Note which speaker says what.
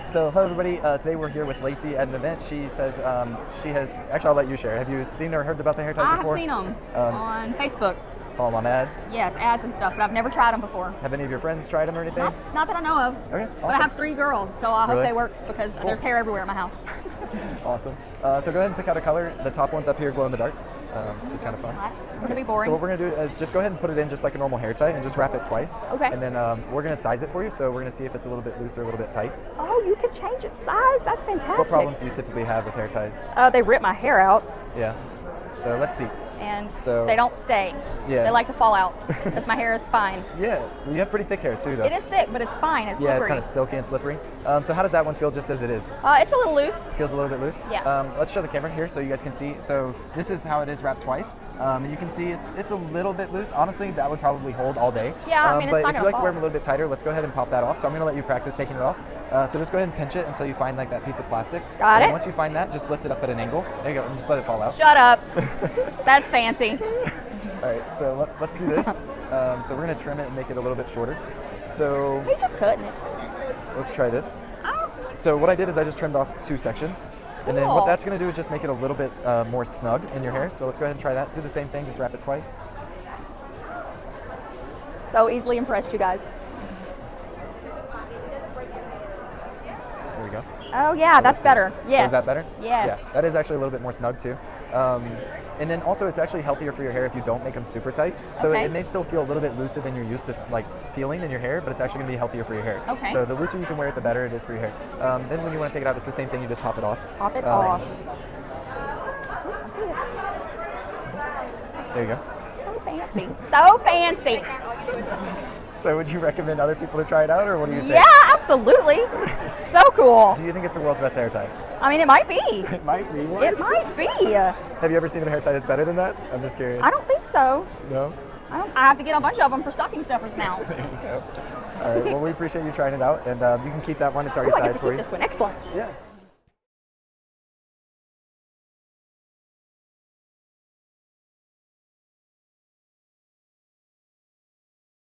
Speaker 1: So hello everybody, today we're here with Lacey at an event. She says she has, actually I'll let you share. Have you seen or heard about the hair ties before?
Speaker 2: I've seen them on Facebook.
Speaker 1: Saw them on ads?
Speaker 2: Yes, ads and stuff, but I've never tried them before.
Speaker 1: Have any of your friends tried them or anything?
Speaker 2: Not that I know of.
Speaker 1: Okay, awesome.
Speaker 2: But I have 3 girls, so I hope
Speaker 1: Really?
Speaker 2: they work because there's hair everywhere in my house.
Speaker 1: Awesome. So go ahead and pick out a color. The top one's up here, glow in the dark, which is kind of fun.
Speaker 2: It's gonna be boring.
Speaker 1: So what we're gonna do is just go ahead and put it in just like a normal hair tie and just wrap it twice.
Speaker 2: Okay.
Speaker 1: And then we're gonna size it for you. So we're gonna see if it's a little bit loose or a little bit tight.
Speaker 2: Oh, you can change its size. That's fantastic.
Speaker 1: What problems do you typically have with hair ties?
Speaker 2: They rip my hair out.
Speaker 1: Yeah. So let's see.
Speaker 2: And
Speaker 1: So-
Speaker 2: they don't stay.
Speaker 1: Yeah.
Speaker 2: They like to fall out because my hair is fine.
Speaker 1: Yeah, you have pretty thick hair too though.
Speaker 2: It is thick, but it's fine. It's
Speaker 1: Yeah,
Speaker 2: slippery.
Speaker 1: it's kind of silky and slippery. So how does that one feel just as it is?
Speaker 2: It's a little loose.
Speaker 1: Feels a little bit loose?
Speaker 2: Yeah.
Speaker 1: Let's show the camera here so you guys can see. So this is how it is wrapped twice. And you can see it's a little bit loose. Honestly, that would probably hold all day.
Speaker 2: Yeah, I mean, it's
Speaker 1: but
Speaker 2: not
Speaker 1: if you
Speaker 2: gonna
Speaker 1: like to wear
Speaker 2: fall.
Speaker 1: them a little bit tighter, let's go ahead and pop that off. So I'm gonna let you practice taking it off. So just go ahead and pinch it until you find like that piece of plastic.
Speaker 2: Got
Speaker 1: and
Speaker 2: it.
Speaker 1: Once you find that, just lift it up at an angle. There you go, and just let it fall out.
Speaker 2: Shut up. That's fancy.
Speaker 1: All right, so let's do this. So we're gonna trim it and make it a little bit shorter. So
Speaker 2: He's just cutting it.
Speaker 1: let's try this.
Speaker 2: Oh.
Speaker 1: So what I did is I just trimmed off 2 sections. And then what
Speaker 2: Cool.
Speaker 1: that's going to do is just make it a little bit more snug in your hair. So let's go ahead and try that. Do the same thing, just wrap it twice.
Speaker 2: So easily impressed, you guys.
Speaker 1: There we go.
Speaker 2: Oh yeah,
Speaker 1: So
Speaker 2: that's
Speaker 1: let's see.
Speaker 2: better. Yes.
Speaker 1: So is that better?
Speaker 2: Yes.
Speaker 1: Yeah, that is actually a little bit more snug too. And then also it's actually healthier for your hair if you don't make them super tight. So
Speaker 2: Okay.
Speaker 1: it may still feel a little bit looser than you're used to like feeling in your hair, but it's actually going to be healthier for your hair.
Speaker 2: Okay.
Speaker 1: So the looser you can wear it, the better it is for your hair. Then when you want to take it out, it's the same thing. You just pop it off.
Speaker 2: Pop it off.
Speaker 1: There you go.
Speaker 2: So fancy. So fancy.
Speaker 1: So would you recommend other people to try it out, or what do you think?
Speaker 2: Yeah, absolutely. So cool.
Speaker 1: Do you think it's the world's best hair tie?
Speaker 2: I mean, it might be.
Speaker 1: It might be. What?
Speaker 2: It might be.
Speaker 1: Have you ever seen a hair tie that's better than that? I'm just curious.
Speaker 2: I don't think so.
Speaker 1: No?
Speaker 2: I have to get a bunch of them for stocking stuffers now.
Speaker 1: There you go. All right. Well, we appreciate you trying it out, and you can keep that one. It's already
Speaker 2: Oh, I get
Speaker 1: sized
Speaker 2: to
Speaker 1: for
Speaker 2: keep
Speaker 1: you.
Speaker 2: this one. Excellent.
Speaker 1: Yeah.